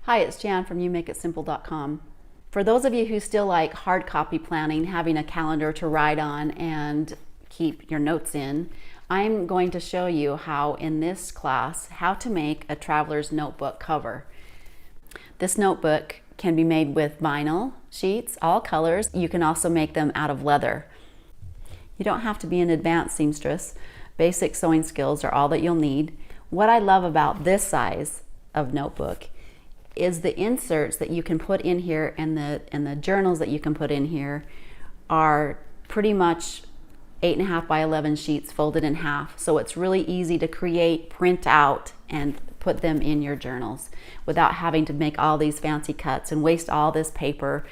Hi, it's Jan from YouMakeItSimple.com. For those of you who still like hard copy planning, having a calendar to write on and keep your notes in, I'm going to show you how in this class how to make a traveler's notebook cover. This notebook can be made with vinyl sheets, all colors. You can also make them out of leather. You don't have to be an advanced seamstress. Basic sewing skills are all that you'll need. What I love about this size of notebook is the inserts that you can put in here, and the journals that you can put in here are pretty much 8.5 by 11 sheets folded in half. So it's really easy to create, print out, and put them in your journals without having to make all these fancy cuts and waste all this paper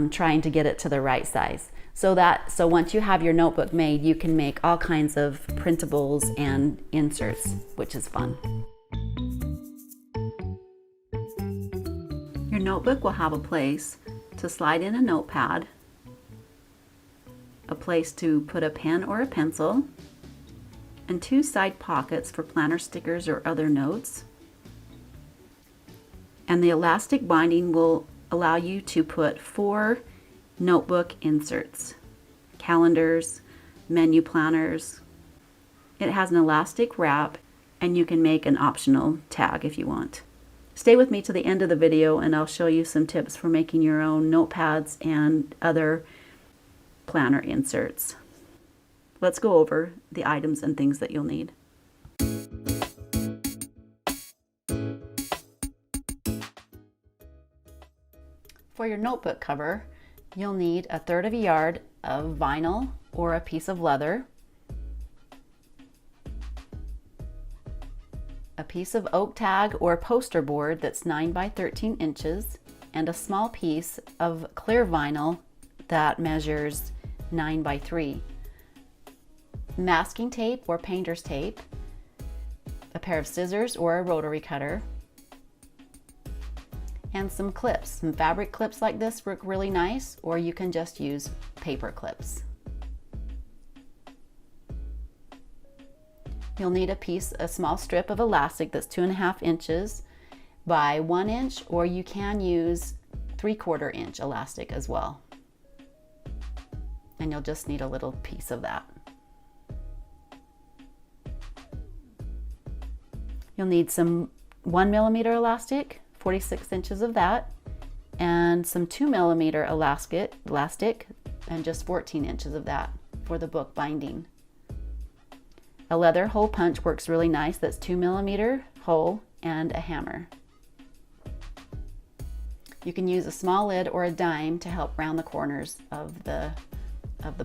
trying to get it to the right size. So once you have your notebook made, you can make all kinds of printables and inserts, which is fun. Your notebook will have a place to slide in a notepad, a place to put a pen or a pencil, and 2 side pockets for planner stickers or other notes. And the elastic binding will allow you to put 4 notebook inserts, calendars, menu planners. It has an elastic wrap, and you can make an optional tag if you want. Stay with me to the end of the video and I'll show you some tips for making your own notepads and other planner inserts. Let's go over the items and things that you'll need. For your notebook cover, you'll need 1/3 of a yard of vinyl or a piece of leather, a piece of oak tag or Posterboard that's 9 by 13 inches, and a small piece of clear vinyl that measures 9 by 3. Masking tape or painter's tape, a pair of scissors or a rotary cutter, and some clips. Some fabric clips like this work really nice, or you can just use paper clips. You'll need a small strip of elastic that's 2.5 inches by 1 inch, or you can use 3/4 inch elastic as well. And you'll just need a little piece of that. You'll need some 1mm elastic, 46 inches of that, and some 2mm elastic, and just 14 inches of that for the book binding. A leather hole punch works really nice, that's 2mm hole, and a hammer. You can use a small lid or a dime to help round the corners of the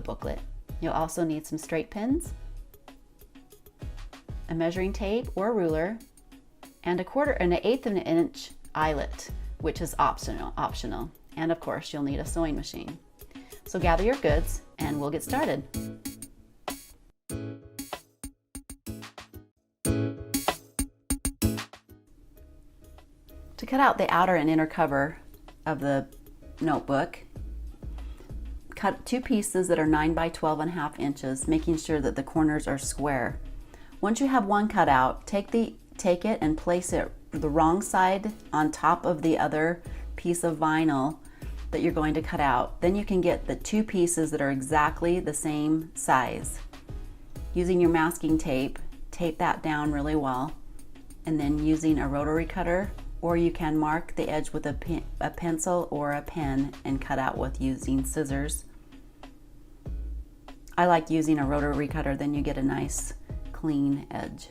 booklet. You'll also need some straight pins, a measuring tape or a ruler, and 1/8 of an inch eyelet, which is optional. And of course, you'll need a sewing machine. So gather your goods and we'll get started. To cut out the outer and inner cover of the notebook, cut 2 pieces that are 9 by 12.5 inches, making sure that the corners are square. Once you have one cut out, take it and place it the wrong side on top of the other piece of vinyl that you're going to cut out. Then you can get the 2 pieces that are exactly the same size. Using your masking tape, tape that down really well, and then using a rotary cutter, or you can mark the edge with a pencil or a pen and cut out with using scissors. I like using a rotary cutter, then you get a nice clean edge.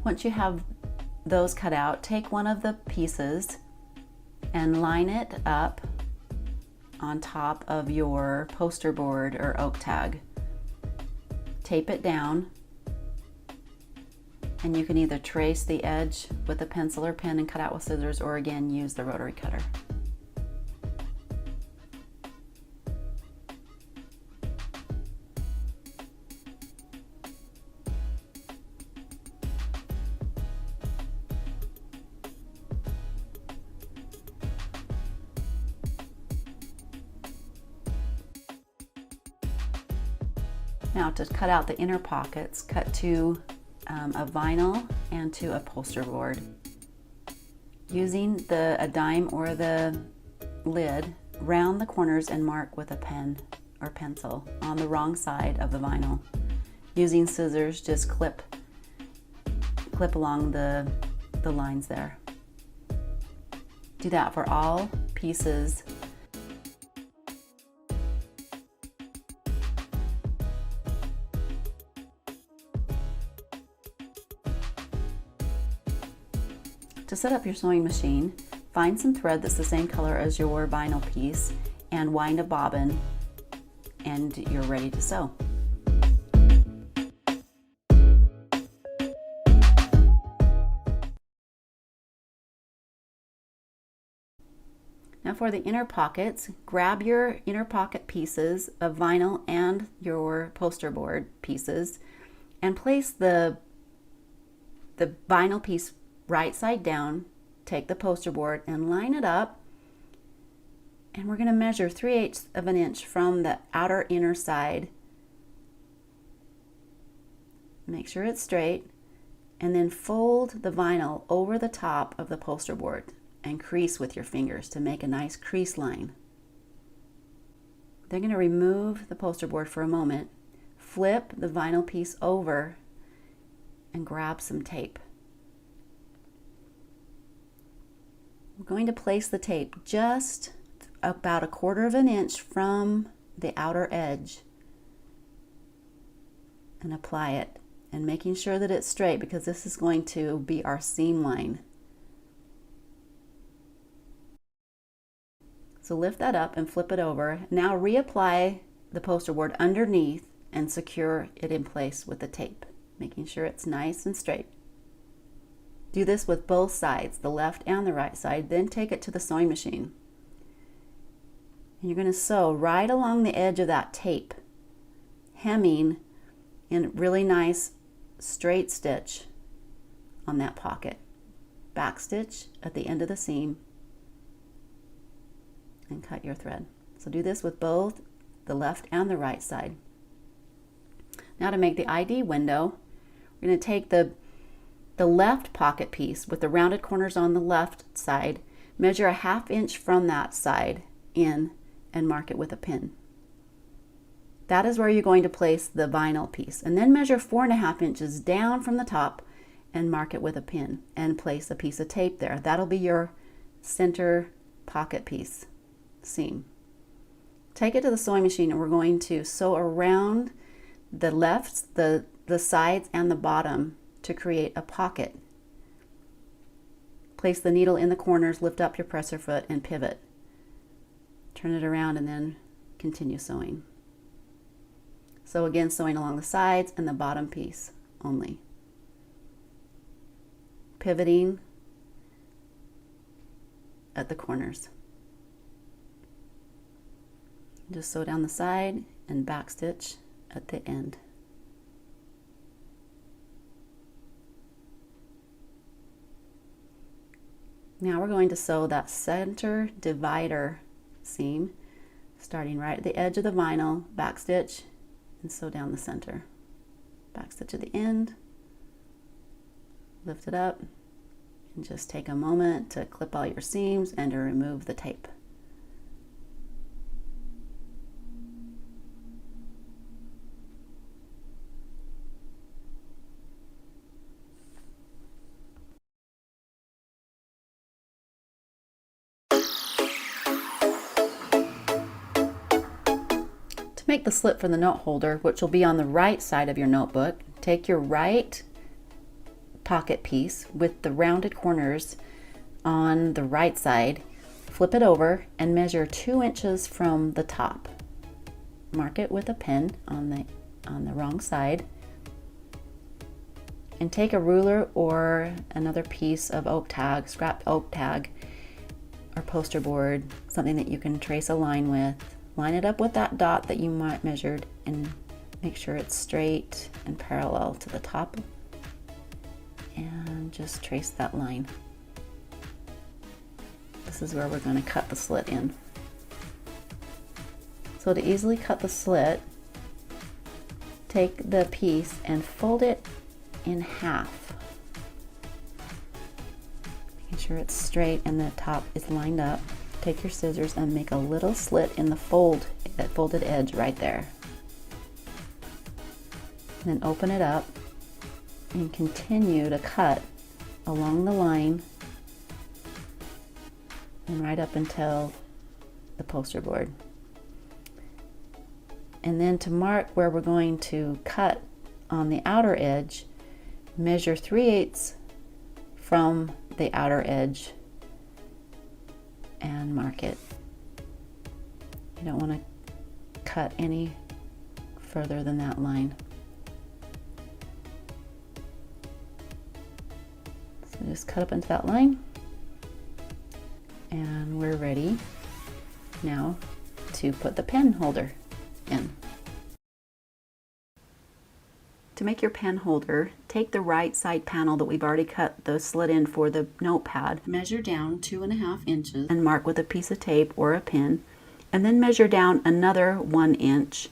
Once you have those cut out, take one of the pieces and line it up on top of your Posterboard or oak tag. Tape it down, and you can either trace the edge with a pencil or pen and cut out with scissors, or again use the rotary cutter. Now to cut out the inner pockets, cut to a vinyl and to a poster board. Using a dime or the lid, round the corners and mark with a pen or pencil on the wrong side of the vinyl. Using scissors, just clip along the lines there. Do that for all pieces. To set up your sewing machine, find some thread that's the same color as your vinyl piece and wind a bobbin, and you're ready to sew. Now for the inner pockets, grab your inner pocket pieces of vinyl and your poster board pieces and place the vinyl piece right side down. Take the poster board and line it up, and we're going to measure 3/8 of an inch from the outer inner side. Make sure it's straight, and then fold the vinyl over the top of the poster board and crease with your fingers to make a nice crease line. Then going to remove the poster board for a moment, flip the vinyl piece over, and grab some tape. We're going to place the tape just about 1/4 of an inch from the outer edge and apply it, and making sure that it's straight because this is going to be our seam line. So lift that up and flip it over. Now reapply the poster board underneath and secure it in place with the tape, making sure it's nice and straight. Do this with both sides, the left and the right side, then take it to the sewing machine. And you're going to sew right along the edge of that tape, hemming in really nice straight stitch on that pocket. Back stitch at the end of the seam and cut your thread. So do this with both the left and the right side. Now to make the ID window, we're going to take the left pocket piece with the rounded corners on the left side, measure 1/2 inch from that side in, and mark it with a pin. That is where you're going to place the vinyl piece, and then measure 4.5 inches down from the top and mark it with a pin and place a piece of tape there. That'll be your center pocket piece seam. Take it to the sewing machine, and we're going to sew around the left, the sides and the bottom to create a pocket. Place the needle in the corners, lift up your presser foot and pivot. Turn it around and then continue sewing. So again, sewing along the sides and the bottom piece only. Pivoting at the corners. Just sew down the side and back stitch at the end. Now we're going to sew that center divider seam, starting right at the edge of the vinyl, back stitch, and sew down the center. Back stitch at the end, lift it up, and just take a moment to clip all your seams and to remove the tape. To make the slit for the note holder, which will be on the right side of your notebook, take your right pocket piece with the rounded corners on the right side, flip it over and measure 2 inches from the top. Mark it with a pin on the wrong side, and take a ruler or another piece of oak tag, scrap oak tag or poster board, something that you can trace a line with. Line it up with that dot that you measured and make sure it's straight and parallel to the top, and just trace that line. This is where we're going to cut the slit in. So to easily cut the slit, take the piece and fold it in half. Making sure it's straight and the top is lined up. Take your scissors and make a little slit in the that folded edge right there. And then open it up and continue to cut along the line and right up until the poster board. And then to mark where we're going to cut on the outer edge, measure 3/8 from the outer edge and mark it. You don't want to cut any further than that line. So just cut up into that line, and we're ready now to put the pen holder in. To make your pen holder, take the right side panel that we've already cut the slit in for the notepad, measure down 2.5 inches and mark with a piece of tape or a pin, and then measure down another 1 inch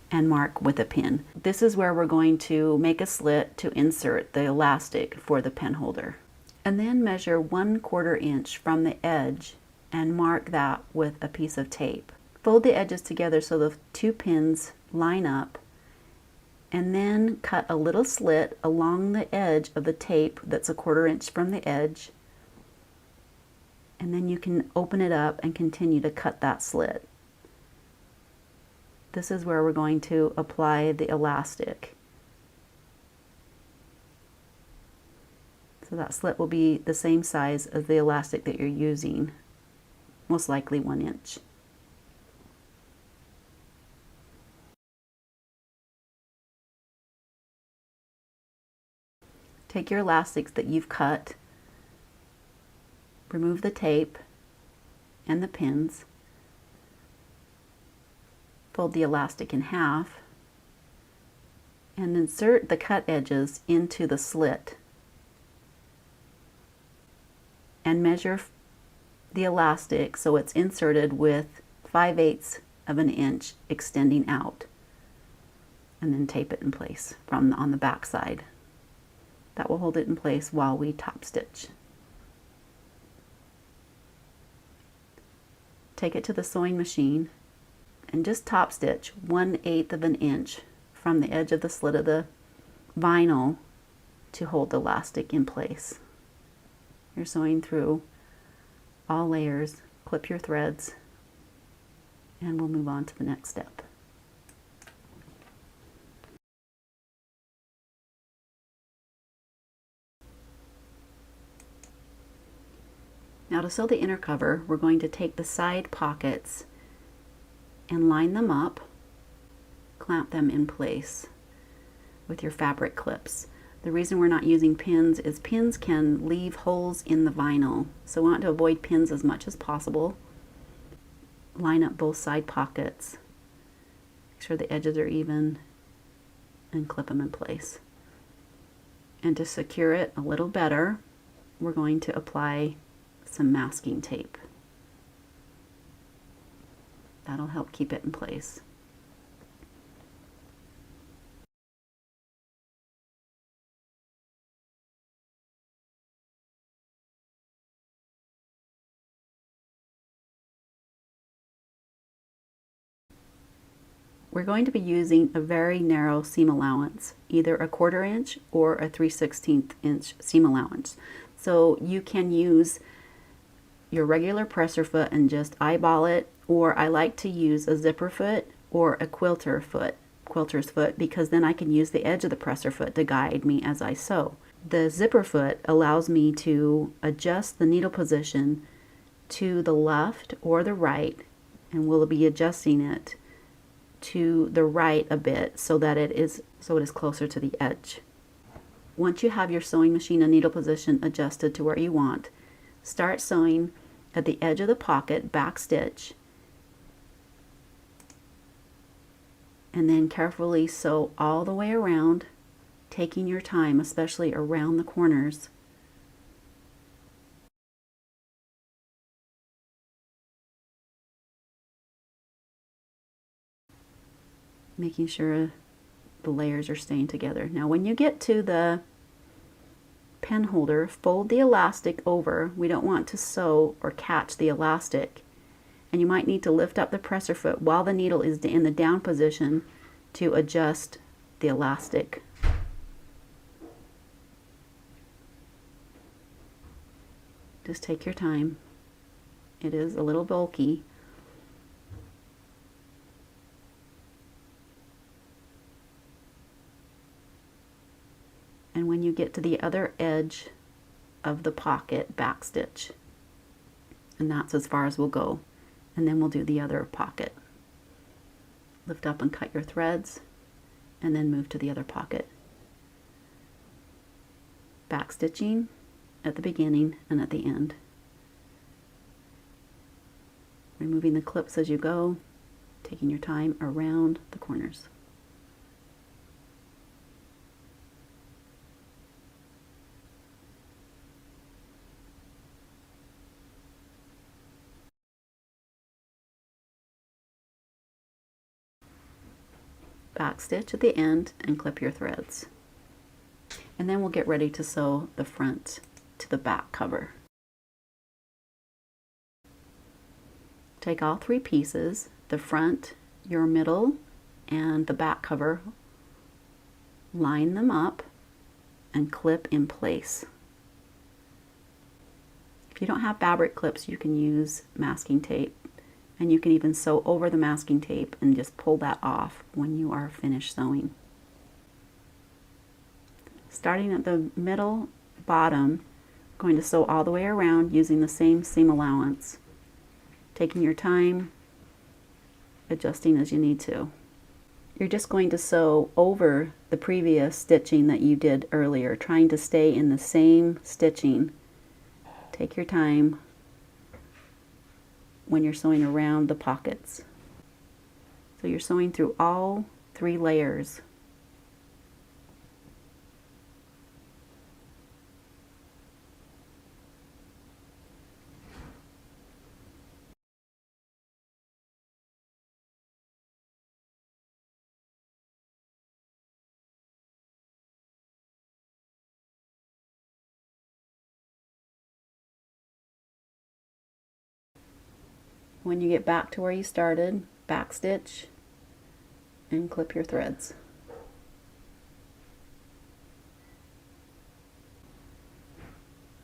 and mark with a pin. This is where we're going to make a slit to insert the elastic for the pen holder. And then measure 1/4 inch from the edge and mark that with a piece of tape. Fold the edges together so the 2 pins line up, and then cut a little slit along the edge of the tape that's 1/4 inch from the edge, and then you can open it up and continue to cut that slit. This is where we're going to apply the elastic. So that slit will be the same size as the elastic that you're using, most likely 1 inch. Take your elastics that you've cut, remove the tape and the pins, fold the elastic in half, and insert the cut edges into the slit. And measure the elastic so it's inserted with 5/8 of an inch extending out, and then tape it in place on the back side. That will hold it in place while we top stitch. Take it to the sewing machine and just top stitch 1/8 of an inch from the edge of the slit of the vinyl to hold the elastic in place. You're sewing through all layers, clip your threads, and we'll move on to the next step. Now to sew the inner cover, we're going to take the side pockets and line them up, clamp them in place with your fabric clips. The reason we're not using pins is pins can leave holes in the vinyl, so we want to avoid pins as much as possible. Line up both side pockets, make sure the edges are even, and clip them in place. And to secure it a little better, we're going to apply some masking tape. That'll help keep it in place. We're going to be using a very narrow seam allowance, either a 1/4 inch or a 3/16 inch seam allowance. So you can use your regular presser foot and just eyeball it, or I like to use a zipper foot or a quilter's foot, because then I can use the edge of the presser foot to guide me as I sew. The zipper foot allows me to adjust the needle position to the left or the right, and we'll be adjusting it to the right a bit so that it is closer to the edge. Once you have your sewing machine and needle position adjusted to where you want, start sewing at the edge of the pocket, back stitch, and then carefully sew all the way around, taking your time, especially around the corners. Making sure the layers are staying together. Now when you get to the pen holder, fold the elastic over. We don't want to sew or catch the elastic. And you might need to lift up the presser foot while the needle is in the down position to adjust the elastic. Just take your time. It is a little bulky. And when you get to the other edge of the pocket, backstitch. And that's as far as we'll go. And then we'll do the other pocket. Lift up and cut your threads, and then move to the other pocket. Backstitching at the beginning and at the end. Removing the clips as you go, taking your time around the corners. Backstitch at the end and clip your threads. And then we'll get ready to sew the front to the back cover. Take all three pieces, the front, your middle, and the back cover, line them up and clip in place. If you don't have fabric clips, you can use masking tape. And you can even sew over the masking tape and just pull that off when you are finished sewing. Starting at the middle bottom, going to sew all the way around using the same seam allowance. Taking your time, adjusting as you need to. You're just going to sew over the previous stitching that you did earlier, trying to stay in the same stitching. Take your time when you're sewing around the pockets. So you're sewing through all three layers. When you get back to where you started, backstitch and clip your threads.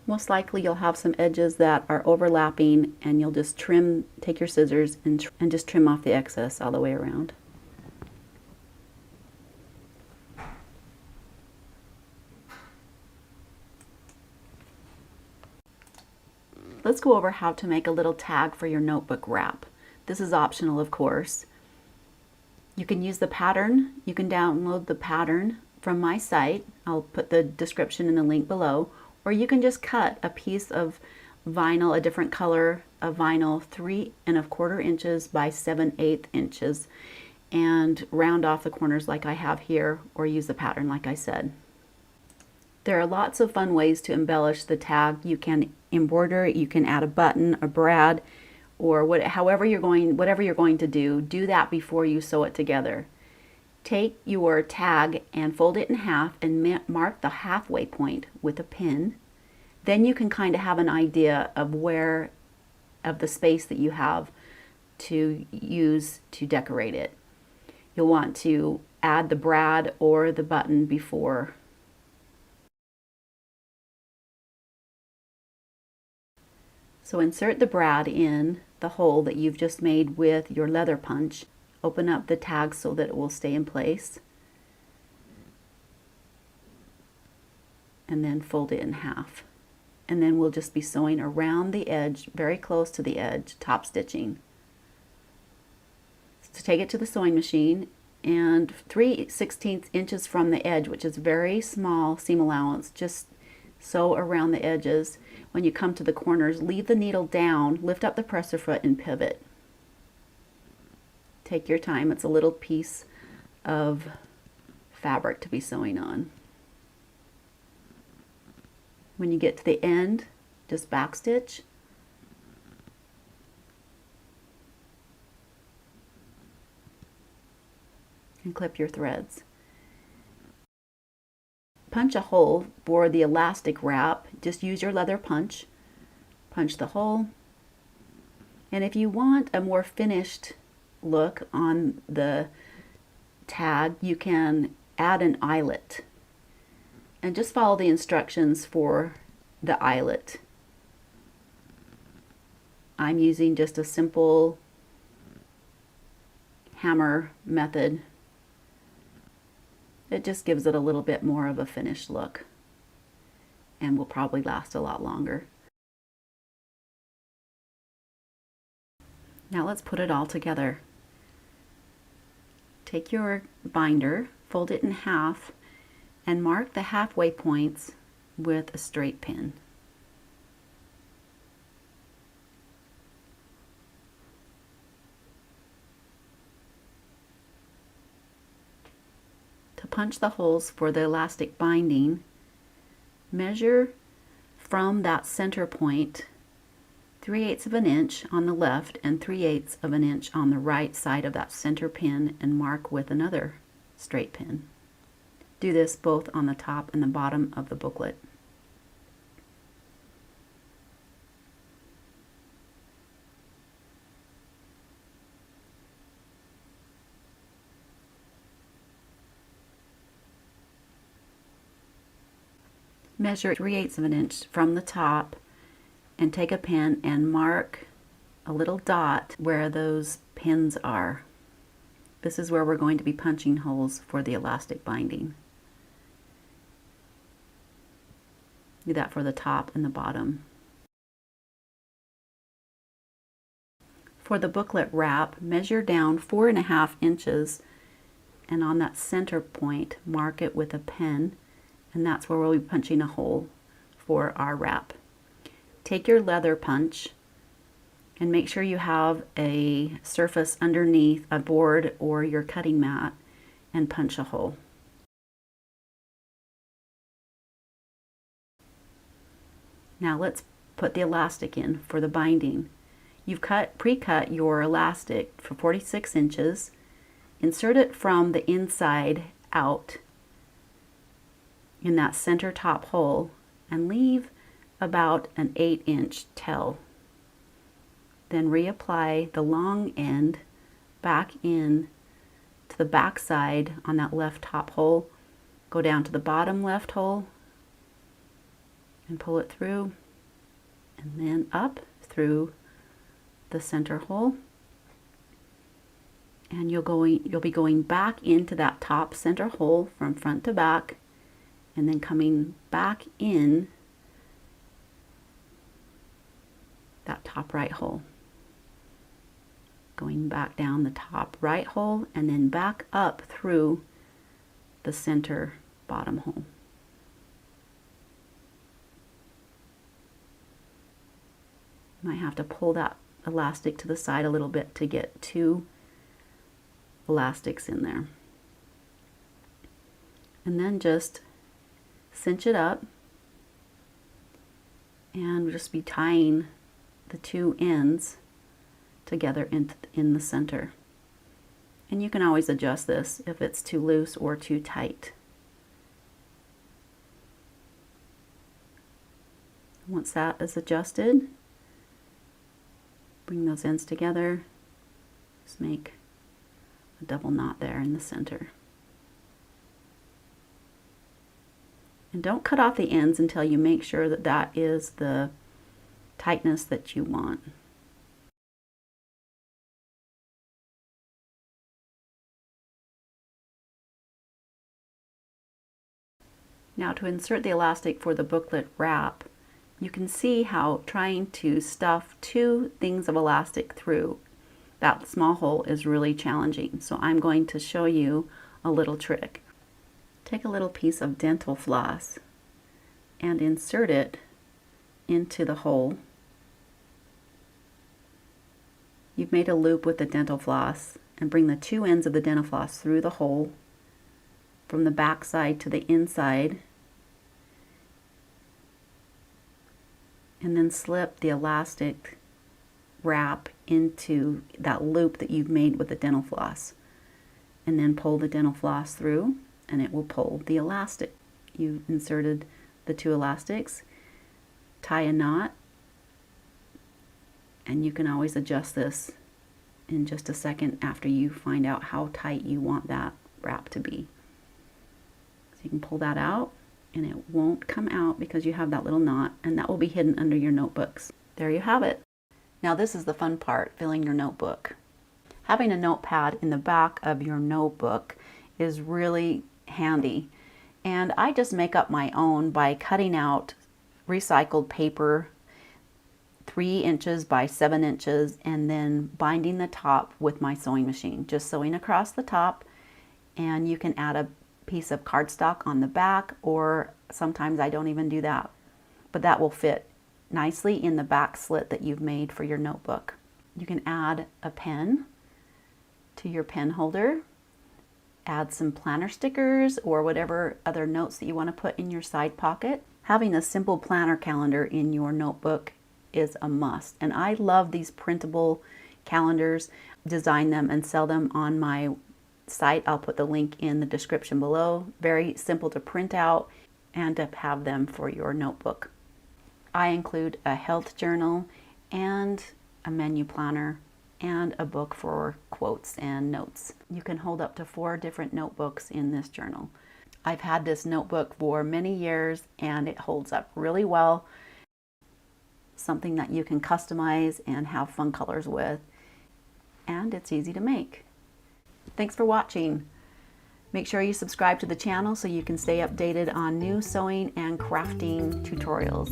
Most likely you'll have some edges that are overlapping, and you'll just trim, take your scissors and just trim off the excess all the way around. Let's go over how to make a little tag for your notebook wrap. This is optional, of course. You can use the pattern. You can download the pattern from my site. I'll put the description in the link below. Or you can just cut a piece of vinyl, a different color of vinyl, 3 1/4 inches by 7/8 inches, and round off the corners like I have here, or use the pattern like I said. There are lots of fun ways to embellish the tag. You can embroider, you can add a button, a brad, or whatever you're going to do that before you sew it together. Take your tag and fold it in half and mark the halfway point with a pin. Then you can kind of have an idea of the space that you have to use to decorate it. You'll want to add the brad or the button before. So insert the brad in the hole that you've just made with your leather punch. Open up the tag so that it will stay in place. And then fold it in half. And then we'll just be sewing around the edge, very close to the edge, top stitching. So take it to the sewing machine, and 3/16 inches from the edge, which is very small seam allowance, just sew around the edges. When you come to the corners, leave the needle down, lift up the presser foot and pivot. Take your time. It's a little piece of fabric to be sewing on. When you get to the end, just backstitch. And clip your threads. punch a hole for the elastic wrap, just use your leather punch. Punch the hole. And if you want a more finished look on the tag, you can add an eyelet. And just follow the instructions for the eyelet. I'm using just a simple hammer method. It just gives it a little bit more of a finished look and will probably last a lot longer. Now let's put it all together. Take your binder, fold it in half, and mark the halfway points with a straight pin. To punch the holes for the elastic binding, measure from that center point 3/8 of an inch on the left and 3/8 of an inch on the right side of that center pin and mark with another straight pin. Do this both on the top and the bottom of the booklet. Measure 3/8 of an inch from the top and take a pen and mark a little dot where those pins are. This is where we're going to be punching holes for the elastic binding. Do that for the top and the bottom. For the booklet wrap, measure down 4.5 inches and on that center point mark it with a pen, and that's where we'll be punching a hole for our wrap. Take your leather punch and make sure you have a surface underneath a board or your cutting mat and punch a hole. Now let's put the elastic in for the binding. You've pre-cut your elastic for 46 inches. Insert it from the inside out in that center top hole and leave about an 8-inch tail. Then reapply the long end back in to the back side on that left top hole. Go down to the bottom left hole and pull it through, and then up through the center hole. And you'll be going back into that top center hole from front to back, and then coming back in that top right hole. Going back down the top right hole and then back up through the center bottom hole. Might have to pull that elastic to the side a little bit to get 2 elastics in there. And then just cinch it up and we'll just be tying the 2 ends together in the center. And you can always adjust this if it's too loose or too tight. Once that is adjusted, bring those ends together, just make a double knot there in the center. And don't cut off the ends until you make sure that that is the tightness that you want. Now to insert the elastic for the booklet wrap, you can see how trying to stuff 2 things of elastic through that small hole is really challenging. So I'm going to show you a little trick. Take a little piece of dental floss and insert it into the hole. You've made a loop with the dental floss, and bring the 2 ends of the dental floss through the hole from the back side to the inside, and then slip the elastic wrap into that loop that you've made with the dental floss, and then pull the dental floss through and it will pull the elastic. you've inserted the 2 elastics. Tie a knot, and you can always adjust this in just a second after you find out how tight you want that wrap to be. So you can pull that out, and it won't come out because you have that little knot, and that will be hidden under your notebooks. There you have it. Now this is the fun part, filling your notebook. Having a notepad in the back of your notebook is really handy, and I just make up my own by cutting out recycled paper 3 inches by 7 inches and then binding the top with my sewing machine. Just sewing across the top, and you can add a piece of cardstock on the back, or sometimes I don't even do that, but that will fit nicely in the back slit that you've made for your notebook. You can add a pen to your pen holder, add some planner stickers or whatever other notes that you want to put in your side pocket. Having a simple planner calendar in your notebook is a must, and I love these printable calendars. Design them and sell them on my site. I'll put the link in the description below. Very simple to print out and to have them for your notebook. I include a health journal and a menu planner and a book for quotes and notes. You can hold up to 4 different notebooks in this journal. I've had this notebook for many years and it holds up really well. Something that you can customize and have fun colors with, and it's easy to make. Thanks for watching. Make sure you subscribe to the channel so you can stay updated on new sewing and crafting tutorials.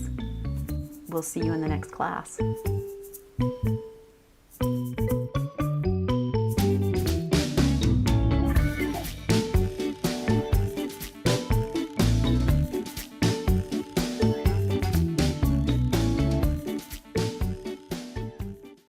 We'll see you in the next class.